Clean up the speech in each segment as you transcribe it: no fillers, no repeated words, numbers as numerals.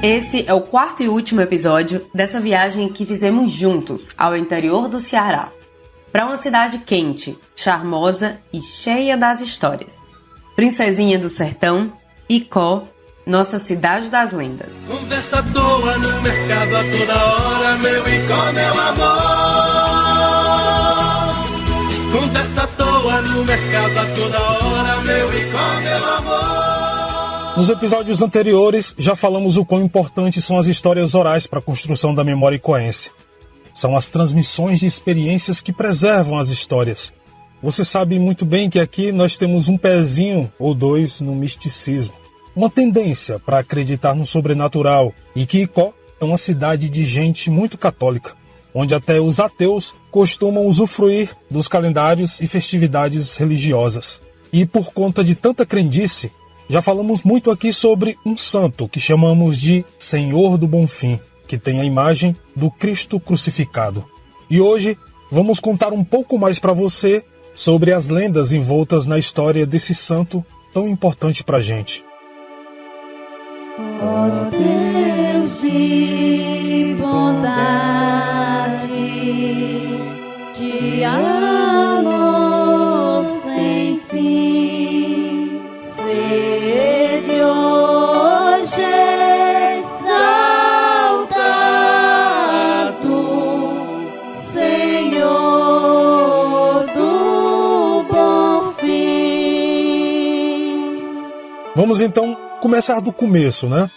Esse é o quarto e último episódio dessa viagem que fizemos juntos ao interior do Ceará, para uma cidade quente, charmosa e cheia das histórias. Princesinha do Sertão, Icó, nossa cidade das lendas. Conversa à toa no mercado a toda hora, meu Icó, meu amor. Conversa à toa no mercado a toda hora, meu Icó, meu amor. Nos episódios anteriores, já falamos o quão importantes são as histórias orais para a construção da memória icoense. São as transmissões de experiências que preservam as histórias. Você sabe muito bem que aqui nós temos um pezinho ou dois no misticismo. Uma tendência para acreditar no sobrenatural, e que Icó é uma cidade de gente muito católica, onde até os ateus costumam usufruir dos calendários e festividades religiosas. E por conta de tanta crendice, já falamos muito aqui sobre um santo que chamamos de Senhor do Bonfim, que tem a imagem do Cristo crucificado. E hoje vamos contar um pouco mais para você sobre as lendas envoltas na história desse santo tão importante para a gente. Ó Deus de bondade, de amor sem fim, sede hoje exaltado, Senhor do Bonfim. Vamos então começar do começo, né?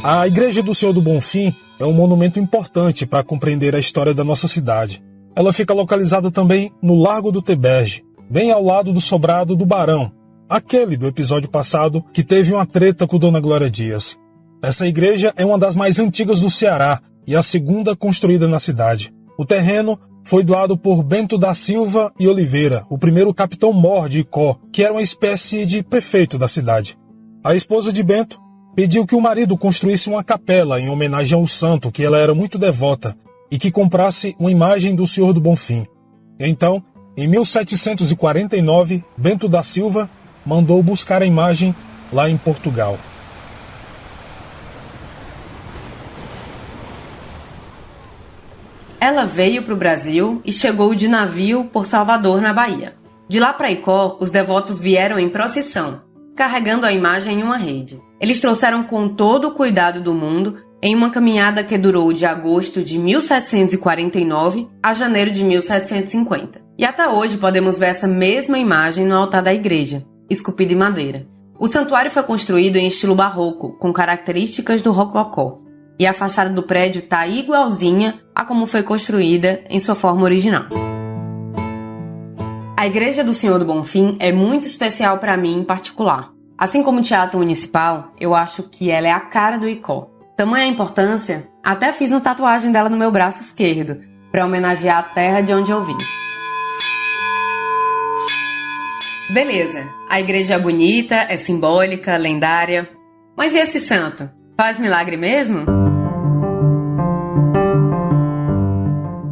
A Igreja do Senhor do Bonfim é um monumento importante para compreender a história da nossa cidade. Ela fica localizada também no Largo do Teberge, bem ao lado do sobrado do Barão, aquele do episódio passado que teve uma treta com Dona Glória Dias. Essa igreja é uma das mais antigas do Ceará e a segunda construída na cidade. O terreno foi doado por Bento da Silva e Oliveira, o primeiro capitão-mor de Icó, que era uma espécie de prefeito da cidade. A esposa de Bento pediu que o marido construísse uma capela em homenagem ao santo, que ela era muito devota, e que comprasse uma imagem do Senhor do Bonfim. Então, em 1749, Bento da Silva mandou buscar a imagem lá em Portugal. Ela veio para o Brasil e chegou de navio por Salvador, na Bahia. De lá para Icó, os devotos vieram em procissão, carregando a imagem em uma rede. Eles trouxeram com todo o cuidado do mundo em uma caminhada que durou de agosto de 1749 a janeiro de 1750. E até hoje podemos ver essa mesma imagem no altar da igreja, esculpida em madeira. O santuário foi construído em estilo barroco, com características do rococó. E a fachada do prédio está igualzinha a como foi construída em sua forma original. A Igreja do Senhor do Bonfim é muito especial para mim em particular. Assim como o Teatro Municipal, eu acho que ela é a cara do Icó. Tamanha a importância, até fiz uma tatuagem dela no meu braço esquerdo, para homenagear a terra de onde eu vim. Beleza, a igreja é bonita, é simbólica, lendária. Mas e esse santo? Faz milagre mesmo?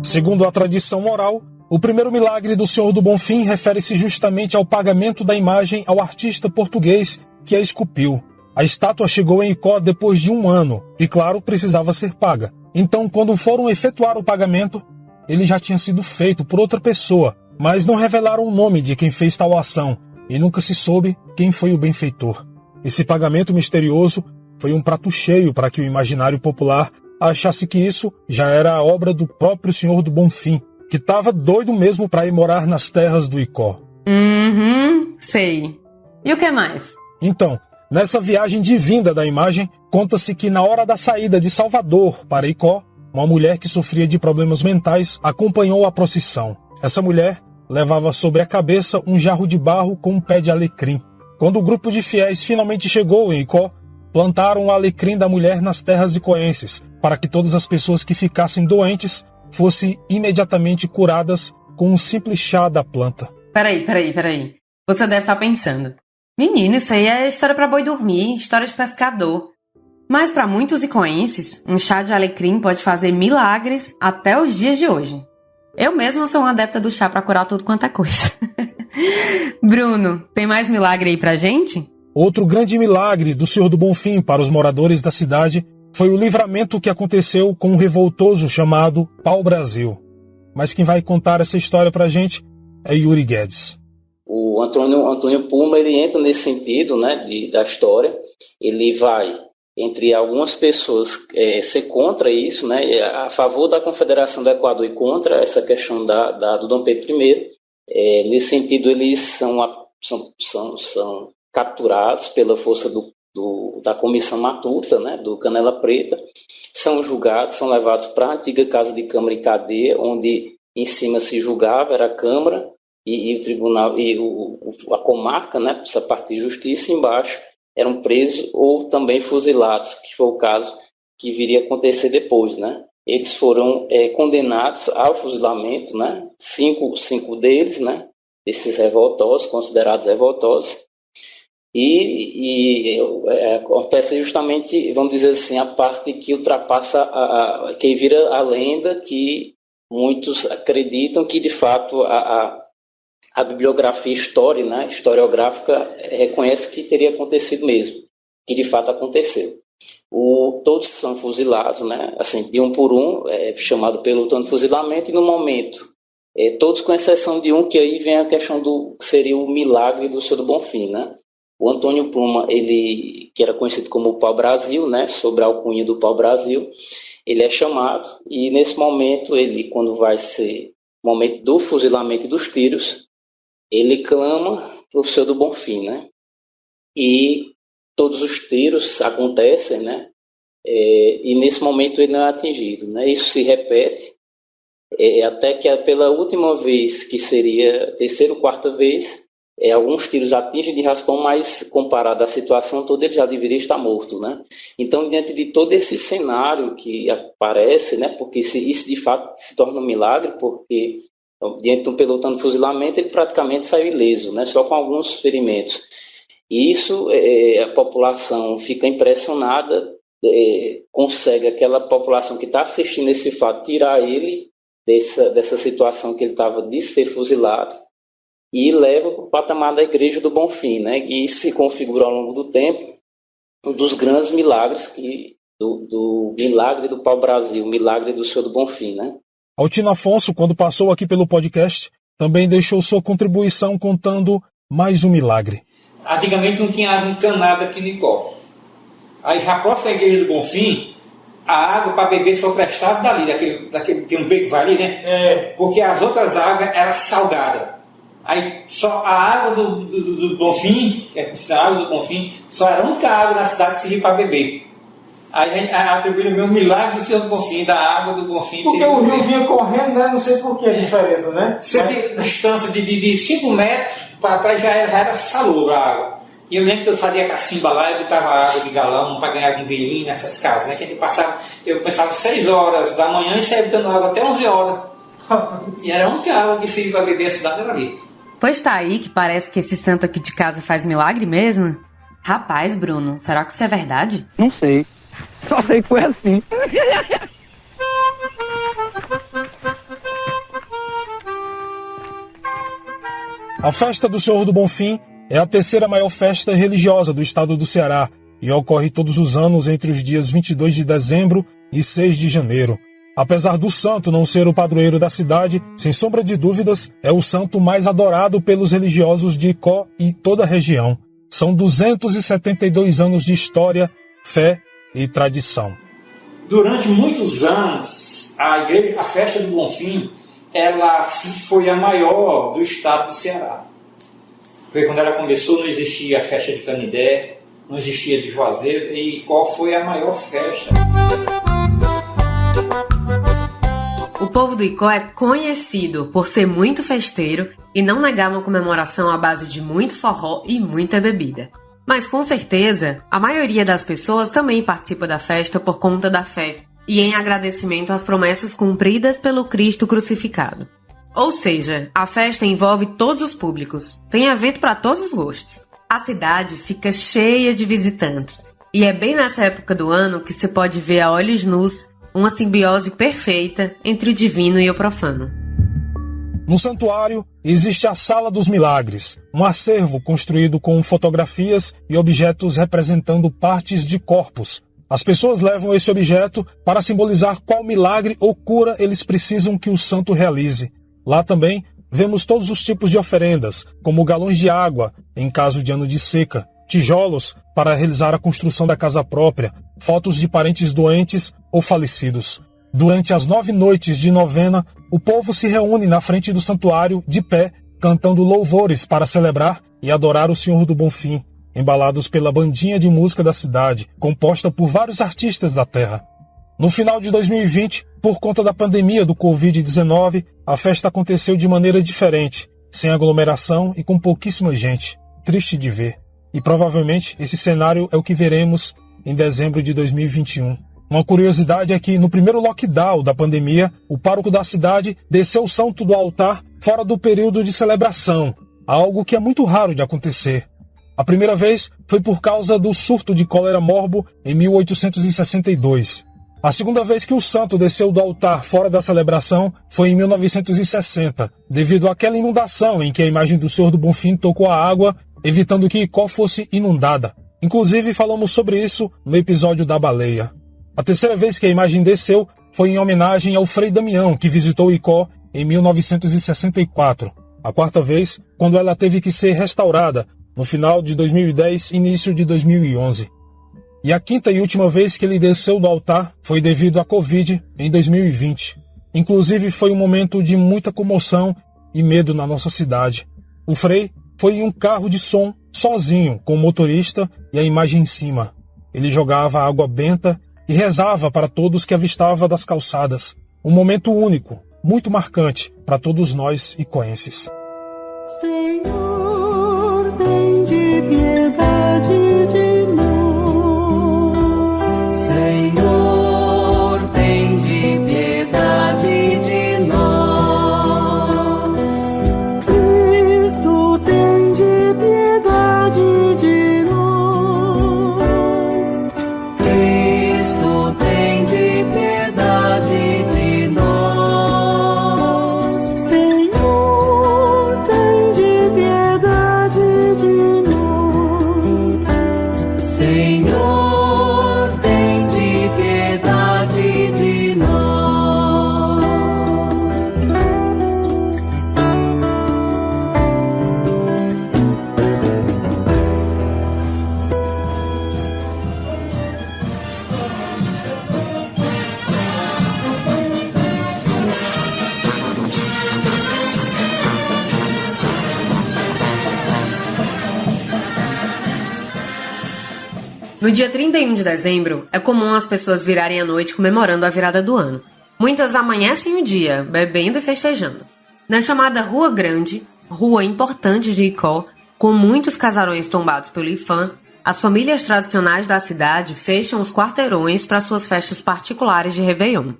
Segundo a tradição oral, o primeiro milagre do Senhor do Bonfim refere-se justamente ao pagamento da imagem ao artista português que a esculpiu. A estátua chegou em Icó depois de 1 ano e, claro, precisava ser paga. Então, quando foram efetuar o pagamento, ele já tinha sido feito por outra pessoa, mas não revelaram o nome de quem fez tal ação e nunca se soube quem foi o benfeitor. Esse pagamento misterioso foi um prato cheio para que o imaginário popular achasse que isso já era a obra do próprio Senhor do Bonfim, que estava doido mesmo para ir morar nas terras do Icó. Sei. E o que mais? Então, nessa viagem de vinda da imagem, conta-se que na hora da saída de Salvador para Icó, uma mulher que sofria de problemas mentais acompanhou a procissão. Essa mulher levava sobre a cabeça um jarro de barro com um pé de alecrim. Quando o grupo de fiéis finalmente chegou em Icó, plantaram o alecrim da mulher nas terras icoenses, para que todas as pessoas que ficassem doentes fossem imediatamente curadas com um simples chá da planta. Peraí. Você deve estar pensando: menino, isso aí é história pra boi dormir, história de pescador. Mas para muitos icoenses, um chá de alecrim pode fazer milagres até os dias de hoje. Eu mesma sou uma adepta do chá para curar tudo quanto é coisa. Bruno, tem mais milagre aí pra gente? Outro grande milagre do Senhor do Bonfim para os moradores da cidade foi o livramento que aconteceu com um revoltoso chamado Pau-Brasil. Mas quem vai contar essa história pra gente é Yuri Guedes. O Antônio Puma, ele entra nesse sentido, né, da história. Ele vai, entre algumas pessoas, ser contra isso, né, a favor da Confederação do Equador e contra essa questão do Dom Pedro I. Nesse sentido, eles são capturados pela força da Comissão Matuta, né, do Canela Preta, são julgados, são levados para a antiga Casa de Câmara e Cadeia, onde em cima se julgava, era a Câmara, e o Tribunal, e a comarca, né, essa parte de justiça, embaixo eram presos ou também fuzilados, que foi o caso que viria a acontecer depois, né. Eles foram condenados ao fuzilamento, né, cinco deles, né, desses revoltosos, considerados revoltosos, e acontece justamente, vamos dizer assim, a parte que ultrapassa, que vira a lenda, que muitos acreditam que, de fato, a bibliografia historiográfica reconhece que teria acontecido mesmo, que de fato aconteceu. Todos são fuzilados, né? Assim, de um por um, chamado pelotão de fuzilamento, e no momento, todos com exceção de um, que aí vem a questão que seria o milagre do Senhor do Bonfim, né? O Antônio Puma, ele, que era conhecido como o Pau-Brasil, né? Sobre a alcunha do Pau-Brasil, ele é chamado, e nesse momento, quando vai ser o momento do fuzilamento e dos tiros, ele clama para o Senhor do Bonfim, né? E todos os tiros acontecem, né? E nesse momento ele não é atingido, né? Isso se repete até que pela última vez, que seria a terceira ou quarta vez, alguns tiros atingem de raspão, mas comparado à situação toda, ele já deveria estar morto, né? Então, diante de todo esse cenário que aparece, né? Porque isso de fato se torna um milagre, porque diante de um pelotão de fuzilamento, ele praticamente saiu ileso, né? Só com alguns ferimentos. E isso, a população fica impressionada, consegue aquela população que está assistindo esse fato tirar ele dessa situação que ele estava de ser fuzilado e leva para o patamar da Igreja do Bonfim, né? E isso se configura ao longo do tempo um dos grandes milagres do milagre do Pau-Brasil, o milagre do Senhor do Bonfim, né? Altino Afonso, quando passou aqui pelo podcast, também deixou sua contribuição contando mais um milagre. Antigamente não tinha água encanada aqui no Icó. Aí já próximo à Igreja do Bonfim, a água para beber só prestava dali, daquele tem um beco que vai ali, né? Porque as outras águas eram salgadas. Aí só a água do Bonfim, que é considerada a água do Bonfim, só era a única água da cidade que servia para beber. Aí atribuíram o meu milagre do Senhor do Bonfim, da água do Bonfim. Porque o rio vinha correndo, né? Não sei por que a diferença, né? Você tem distância de 5 metros para trás, já era salobra a água. E eu lembro que eu fazia cacimba lá e botava água de galão para ganhar um dinheirinho nessas casas, né? Que a gente eu começava 6 horas da manhã e saía botando água até 11 horas. E era a única água que servia para beber a cidade, era ali. Pois tá aí que parece que esse santo aqui de casa faz milagre mesmo? Rapaz, Bruno, será que isso é verdade? Não sei. Só sei que foi assim. A festa do Senhor do Bonfim é a terceira maior festa religiosa do estado do Ceará e ocorre todos os anos entre os dias 22 de dezembro e 6 de janeiro. Apesar do santo não ser o padroeiro da cidade, sem sombra de dúvidas, é o santo mais adorado pelos religiosos de Icó e toda a região. São 272 anos de história, fé e tradição. Durante muitos anos, a festa do Bonfim, ela foi a maior do estado do Ceará. Porque quando ela começou não existia a festa de Canindé, não existia de Juazeiro, e qual foi a maior festa? O povo do Icó é conhecido por ser muito festeiro e não negar uma comemoração à base de muito forró e muita bebida. Mas com certeza, a maioria das pessoas também participa da festa por conta da fé e em agradecimento às promessas cumpridas pelo Cristo crucificado. Ou seja, a festa envolve todos os públicos, tem evento para todos os gostos. A cidade fica cheia de visitantes E é bem nessa época do ano que se pode ver a olhos nus uma simbiose perfeita entre o divino e o profano. No santuário existe a Sala dos Milagres, um acervo construído com fotografias e objetos representando partes de corpos. As pessoas levam esse objeto para simbolizar qual milagre ou cura eles precisam que o santo realize. Lá também vemos todos os tipos de oferendas, como galões de água, em caso de ano de seca, tijolos para realizar a construção da casa própria, fotos de parentes doentes ou falecidos. Durante as 9 noites de novena, o povo se reúne na frente do santuário, de pé, cantando louvores para celebrar e adorar o Senhor do Bonfim, embalados pela bandinha de música da cidade, composta por vários artistas da terra. No final de 2020, por conta da pandemia do Covid-19, a festa aconteceu de maneira diferente, sem aglomeração e com pouquíssima gente. Triste de ver. E provavelmente esse cenário é o que veremos em dezembro de 2021. Uma curiosidade é que no primeiro lockdown da pandemia, o pároco da cidade desceu o santo do altar fora do período de celebração, algo que é muito raro de acontecer. A primeira vez foi por causa do surto de cólera morbo em 1862. A segunda vez que o santo desceu do altar fora da celebração foi em 1960, devido àquela inundação em que a imagem do Senhor do Bonfim tocou a água, evitando que Icó fosse inundada. Inclusive falamos sobre isso no episódio da baleia. A terceira vez que a imagem desceu foi em homenagem ao Frei Damião, que visitou Icó em 1964. A quarta vez, quando ela teve que ser restaurada, no final de 2010 e início de 2011. E a quinta e última vez que ele desceu do altar foi devido à Covid em 2020. Inclusive foi um momento de muita comoção e medo na nossa cidade. O Frei foi em um carro de som, sozinho, com o motorista e a imagem em cima. Ele jogava água benta e rezava para todos que avistava das calçadas. Um momento único, muito marcante para todos nós icoenses. Senhor, tem de piedade de nós. Senhor, tem de piedade de nós. Cristo, tem de piedade de nós. Cristo, tem de piedade de nós. Senhor, tem de piedade de nós. Senhor, tem de piedade de nós. No dia 31 de dezembro, é comum as pessoas virarem a noite comemorando a virada do ano. Muitas amanhecem o dia, bebendo e festejando. Na chamada Rua Grande, rua importante de Icó, com muitos casarões tombados pelo IFAM, as famílias tradicionais da cidade fecham os quarteirões para suas festas particulares de Réveillon.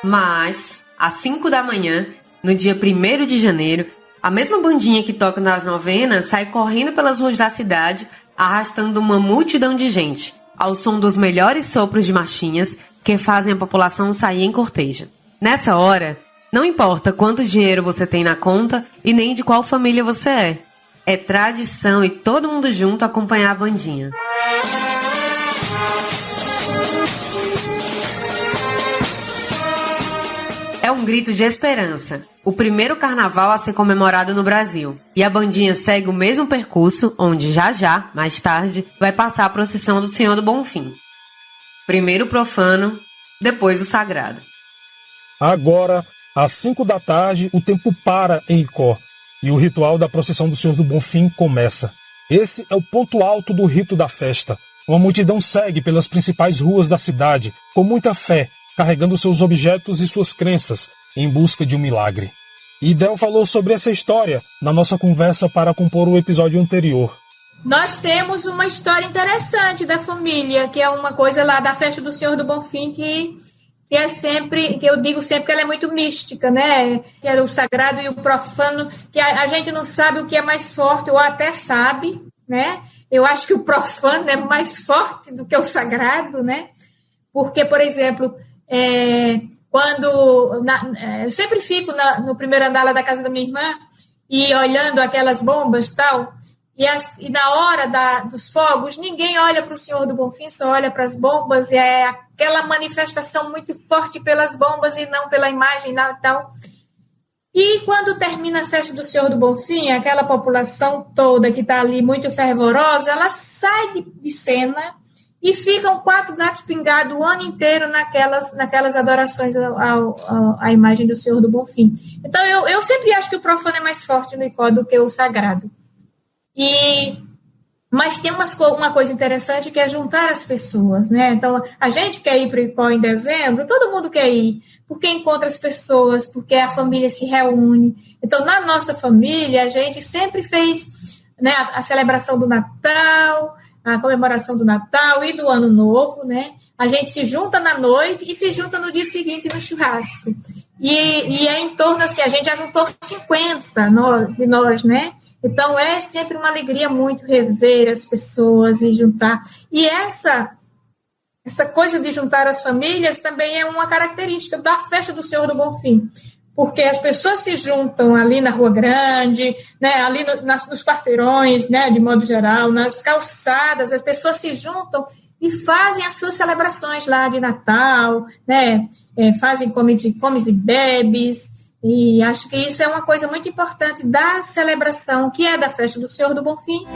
Mas, às 5 da manhã, no dia 1º de janeiro, a mesma bandinha que toca nas novenas sai correndo pelas ruas da cidade, arrastando uma multidão de gente, ao som dos melhores sopros de marchinhas que fazem a população sair em cortejo. Nessa hora, não importa quanto dinheiro você tem na conta e nem de qual família você é. É tradição e todo mundo junto acompanhar a bandinha. É um grito de esperança, o primeiro carnaval a ser comemorado no Brasil. E a bandinha segue o mesmo percurso, onde já, mais tarde, vai passar a procissão do Senhor do Bonfim. Primeiro o profano, depois o sagrado. Agora, às 5 da tarde, o tempo para em Icó e o ritual da procissão do Senhor do Bonfim começa. Esse é o ponto alto do rito da festa. Uma multidão segue pelas principais ruas da cidade, com muita fé, carregando seus objetos e suas crenças, em busca de um milagre. E Del falou sobre essa história na nossa conversa para compor o episódio anterior. Nós temos uma história interessante da família, que é uma coisa lá da festa do Senhor do Bonfim, que é sempre, que eu digo sempre que ela é muito mística, né? Que é o sagrado e o profano, que a gente não sabe o que é mais forte, ou até sabe, né? eu acho que o profano é mais forte do que o sagrado, né? Porque, por exemplo, eu sempre fico no primeiro andar lá da casa da minha irmã e olhando aquelas bombas e tal, e na hora dos fogos, ninguém olha para o Senhor do Bonfim, só olha para as bombas, e é aquela manifestação muito forte pelas bombas e não pela imagem e tal. E quando termina a festa do Senhor do Bonfim, aquela população toda que está ali muito fervorosa, ela sai de cena e ficam 4 gatos pingados o ano inteiro naquelas adorações à imagem do Senhor do Bonfim. Então, eu sempre acho que o profano é mais forte no Icó do que o sagrado. Mas tem uma coisa interessante que é juntar as pessoas, né? Então, a gente quer ir para o Icó em dezembro, todo mundo quer ir, porque encontra as pessoas, porque a família se reúne. Então, na nossa família, a gente sempre fez, né, a celebração do Natal, a comemoração do Natal e do Ano Novo, né? A gente se junta na noite e se junta no dia seguinte no churrasco. E é em torno, assim, a gente já juntou 50 de nós, né? Então, é sempre uma alegria muito rever as pessoas e juntar. E essa coisa de juntar as famílias também é uma característica da festa do Senhor do Bonfim, porque as pessoas se juntam ali na Rua Grande, né, ali nos quarteirões, né, de modo geral, nas calçadas, as pessoas se juntam e fazem as suas celebrações lá de Natal, né, fazem comes e bebes, e acho que isso é uma coisa muito importante da celebração, que é da festa do Senhor do Bonfim.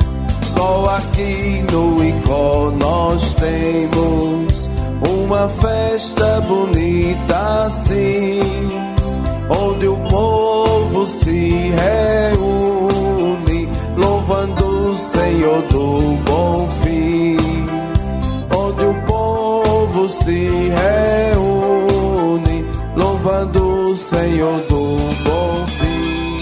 Só aqui no Icó nós temos uma festa bonita assim, onde o povo se reúne, louvando o Senhor do Bonfim. Onde o povo se reúne, louvando o Senhor do Bonfim.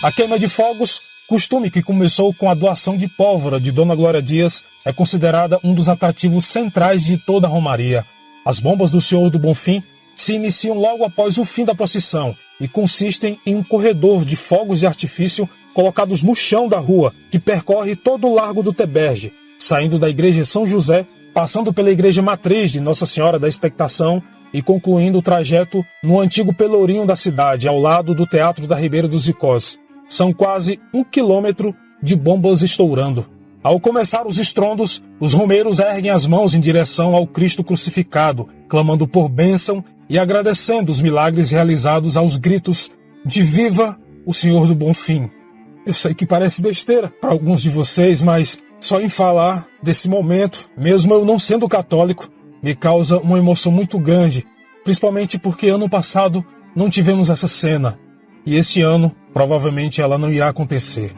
A queima de fogos, costume que começou com a doação de pólvora de Dona Glória Dias, é considerada um dos atrativos centrais de toda a romaria. As bombas do Senhor do Bonfim se iniciam logo após o fim da procissão e consistem em um corredor de fogos de artifício colocados no chão da rua, que percorre todo o Largo do Teberge, saindo da Igreja São José, passando pela Igreja Matriz de Nossa Senhora da Expectação e concluindo o trajeto no antigo Pelourinho da cidade, ao lado do Teatro da Ribeira dos Icós. São quase 1 quilômetro de bombas estourando. Ao começar os estrondos, os romeiros erguem as mãos em direção ao Cristo crucificado, clamando por bênção e agradecendo os milagres realizados aos gritos de Viva o Senhor do Bonfim. Eu sei que parece besteira para alguns de vocês, mas só em falar desse momento, mesmo eu não sendo católico, me causa uma emoção muito grande, principalmente porque ano passado não tivemos essa cena, e este ano provavelmente ela não irá acontecer.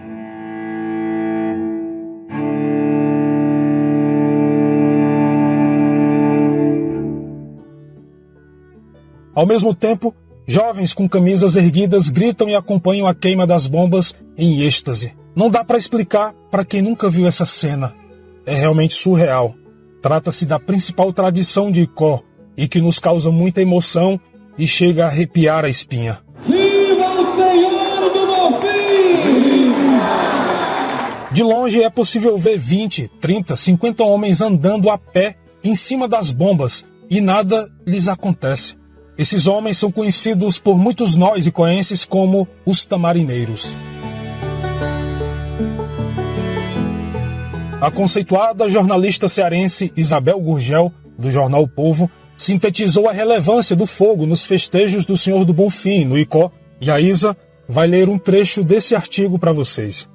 Ao mesmo tempo, jovens com camisas erguidas gritam e acompanham a queima das bombas em êxtase. Não dá para explicar para quem nunca viu essa cena. É realmente surreal. Trata-se da principal tradição de Icó e que nos causa muita emoção e chega a arrepiar a espinha. Viva o Senhor do Bonfim! De longe é possível ver 20, 30, 50 homens andando a pé em cima das bombas e nada lhes acontece. Esses homens são conhecidos por muitos nós icoenses como os tamarineiros. A conceituada jornalista cearense Isabel Gurgel, do jornal O Povo, sintetizou a relevância do fogo nos festejos do Senhor do Bonfim, no Icó, e a Isa vai ler um trecho desse artigo para vocês.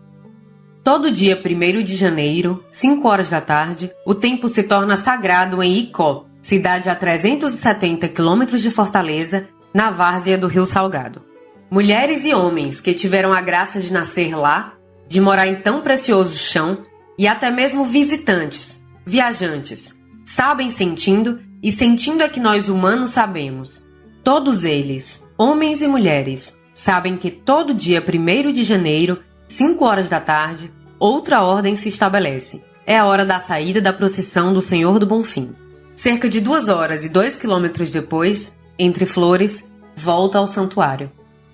Todo dia 1º de janeiro, 5 horas da tarde, o tempo se torna sagrado em Icó, cidade a 370 quilômetros de Fortaleza, na várzea do Rio Salgado. Mulheres e homens que tiveram a graça de nascer lá, de morar em tão precioso chão, e até mesmo visitantes, viajantes, sabem sentindo e sentindo é que nós humanos sabemos. Todos eles, homens e mulheres, sabem que todo dia 1º de janeiro, 5 horas da tarde, outra ordem se estabelece. É a hora da saída da procissão do Senhor do Bonfim. Cerca de 2 horas e 2 quilômetros depois, entre flores, volta ao santuário.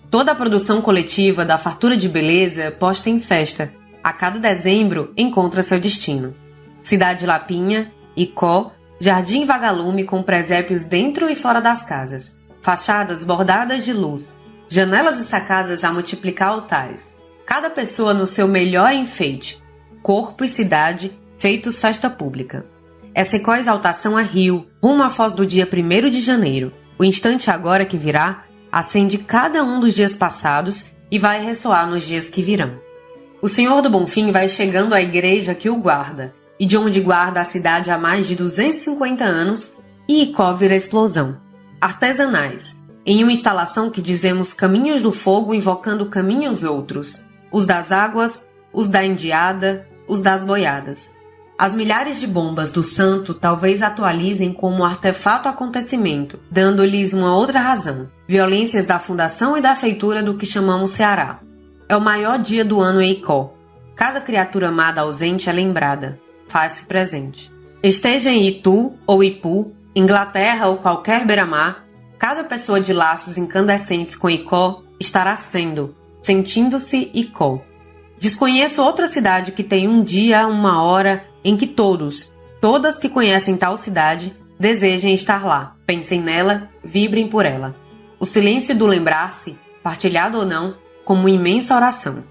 Toda a produção coletiva da fartura de beleza posta em festa, A cada dezembro encontra seu destino. Cidade Lapinha, Icó, jardim vagalume com presépios dentro e fora das casas, fachadas bordadas de luz, janelas e sacadas a multiplicar altares, cada pessoa no seu melhor enfeite, corpo e cidade feitos festa pública. Essa Icó exaltação a rio, rumo à foz do dia 1º de janeiro, o instante agora que virá, acende cada um dos dias passados e vai ressoar nos dias que virão. O Senhor do Bonfim vai chegando à igreja que o guarda, e de onde guarda a cidade há mais de 250 anos, e Icó vira explosão. Artesanais, em uma instalação que dizemos caminhos do fogo invocando caminhos outros, os das águas, os da indiada, os das boiadas. As milhares de bombas do santo talvez atualizem como artefato acontecimento, dando-lhes uma outra razão, violências da fundação e da feitura do que chamamos Ceará. É o maior dia do ano em Icó. Cada criatura amada ausente é lembrada, faz-se presente. Esteja em Itu ou Ipu, Inglaterra ou qualquer beira-mar, cada pessoa de laços incandescentes com Icó estará sentindo-se Icó. Desconheço outra cidade que tem um dia, uma hora, em que todas que conhecem tal cidade, desejem estar lá, pensem nela, vibrem por ela. O silêncio do lembrar-se, partilhado ou não, como uma imensa oração.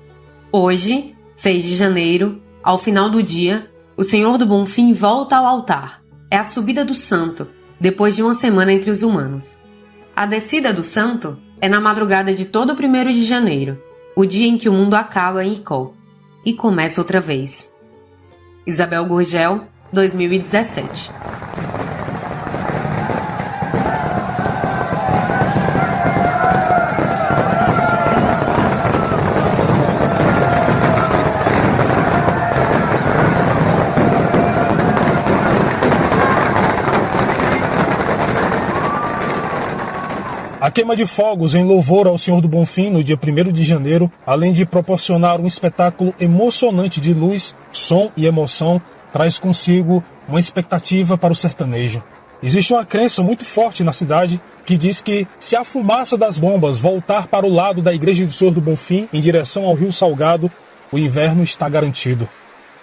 Hoje, 6 de janeiro, ao final do dia, o Senhor do Bonfim volta ao altar. É a subida do santo, depois de uma semana entre os humanos. A descida do santo é na madrugada de todo o 1º de janeiro, o dia em que o mundo acaba em Icó, e começa outra vez. Isabel Gurgel, 2017. A queima de fogos em louvor ao Senhor do Bonfim no dia 1º de janeiro, além de proporcionar um espetáculo emocionante de luz, som e emoção, traz consigo uma expectativa para o sertanejo. Existe uma crença muito forte na cidade que diz que se a fumaça das bombas voltar para o lado da Igreja do Senhor do Bonfim em direção ao Rio Salgado, o inverno está garantido.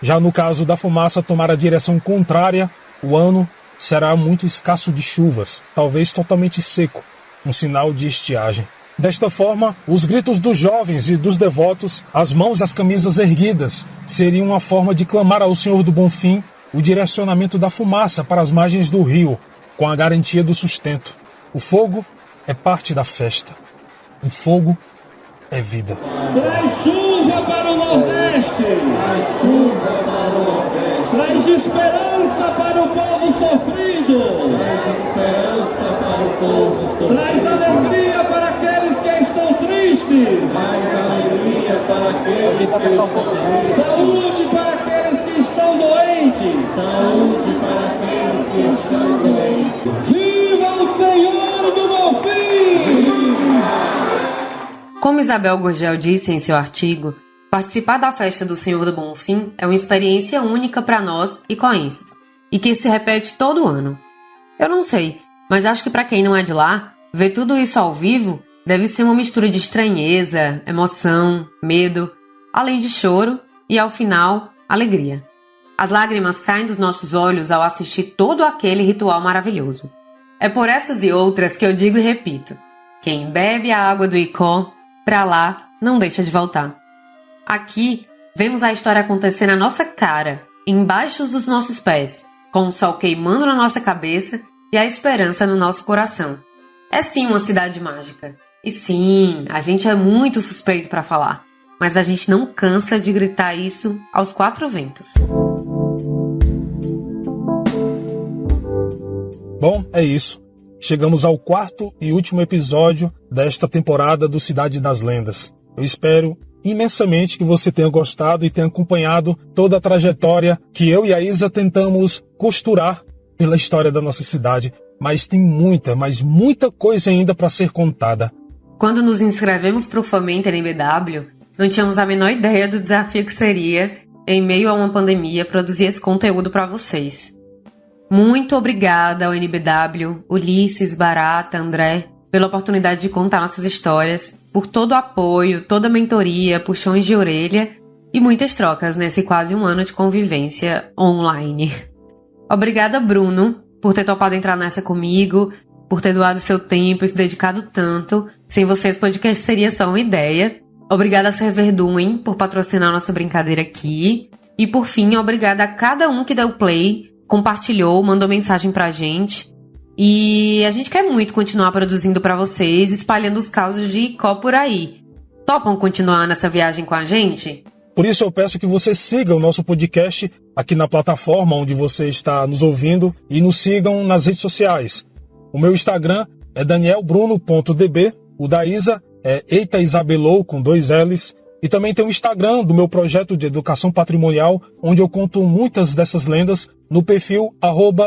Já no caso da fumaça tomar a direção contrária, o ano será muito escasso de chuvas, talvez totalmente seco, um sinal de estiagem. Desta forma, os gritos dos jovens e dos devotos, as mãos e as camisas erguidas, seriam uma forma de clamar ao Senhor do Bonfim o direcionamento da fumaça para as margens do rio, com a garantia do sustento. O fogo é parte da festa. O fogo é vida. Traz chuva para o Nordeste. Traz chuva para o Nordeste. Traz esperança para o povo sofrido. Traz esperança para o povo sofrido. Traz alegria para aqueles que estão tristes. Traz alegria para aqueles que estão tristes. Saúde para aqueles que estão doentes. Saúde para aqueles que estão doentes. Viva o Senhor do Bonfim! Como Isabel Gurgel disse em seu artigo, participar da festa do Senhor do Bonfim é uma experiência única para nós icoenses, e que se repete todo ano. Eu não sei, mas acho que para quem não é de lá, ver tudo isso ao vivo deve ser uma mistura de estranheza, emoção, medo, além de choro e, ao final, alegria. As lágrimas caem dos nossos olhos ao assistir todo aquele ritual maravilhoso. É por essas e outras que eu digo e repito: quem bebe a água do Icó, pra lá não deixa de voltar. Aqui, vemos a história acontecer na nossa cara, embaixo dos nossos pés, com o sol queimando na nossa cabeça e a esperança no nosso coração. É sim uma cidade mágica. E sim, a gente é muito suspeito para falar, mas a gente não cansa de gritar isso aos 4 ventos. Bom, é isso. Chegamos ao 4º e último episódio desta temporada do Cidade das Lendas. Eu espero imensamente que você tenha gostado e tenha acompanhado toda a trajetória que eu e a Isa tentamos costurar pela história da nossa cidade. Mas tem muita, mas muita coisa ainda para ser contada. Quando nos inscrevemos para o Fomenta NBW, não tínhamos a menor ideia do desafio que seria, em meio a uma pandemia, produzir esse conteúdo para vocês. Muito obrigada ao NBW, Ulisses, Barata, André, pela oportunidade de contar nossas histórias, por todo o apoio, toda a mentoria, puxões de orelha e muitas trocas nesse quase um ano de convivência online. Obrigada, Bruno, por ter topado entrar nessa comigo, por ter doado seu tempo e se dedicado tanto. Sem você, esse podcast seria só uma ideia. Obrigada a Serverduin por patrocinar nossa brincadeira aqui. E por fim, obrigada a cada um que deu play, compartilhou, mandou mensagem pra gente. E a gente quer muito continuar produzindo pra vocês, espalhando os causos de Icó por aí. Topam continuar nessa viagem com a gente? Por isso eu peço que você siga o nosso podcast aqui na plataforma onde você está nos ouvindo e nos sigam nas redes sociais. O meu Instagram é danielbruno.db, o da Isa é eitaisabelou com 2 L's, e também tem o Instagram do meu projeto de educação patrimonial, onde eu conto muitas dessas lendas no perfil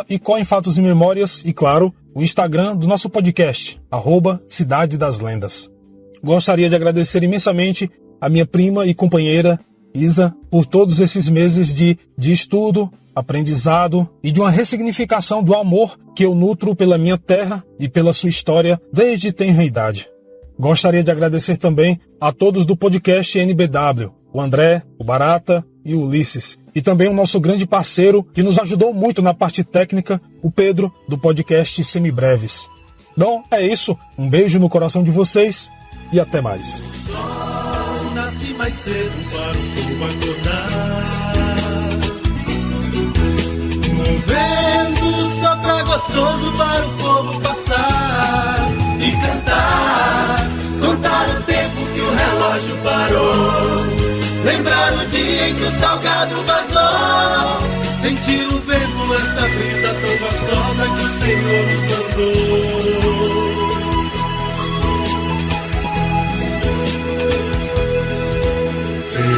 @Icó em Fatos e Memórias e, claro, o Instagram do nosso podcast, @Cidade das Lendas. Gostaria de agradecer imensamente a minha prima e companheira Isa por todos esses meses de estudo, aprendizado e de uma ressignificação do amor que eu nutro pela minha terra e pela sua história desde tenra idade. Gostaria de agradecer também a todos do podcast NBW, o André, o Barata e o Ulisses, e também o nosso grande parceiro que nos ajudou muito na parte técnica, o Pedro, do podcast Semibreves. Bom, é isso. Um beijo no coração de vocês e até mais. O sol nasce mais cedo para o povo acordar. Um vento sopra gostoso para o povo passar e cantar. Contar o tempo que o relógio parou. Lembrar o dia em que o salgado vazou. Sentir o vento, esta brisa tão gostosa que o Senhor nos mandou.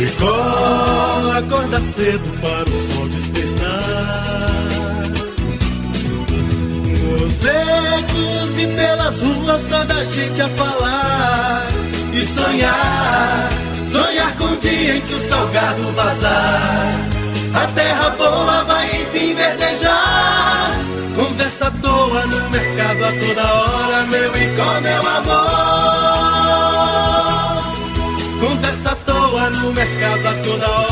Icó acorda cedo para o sol despertar. Nos becos e pelas ruas toda a gente a falar e sonhar, sonhar com o dia em que o salgado vazar. A terra boa vai enfim verdejar. Conversa à toa no mercado a toda hora, meu Icó, meu amor. Conversa à toa no mercado a toda hora.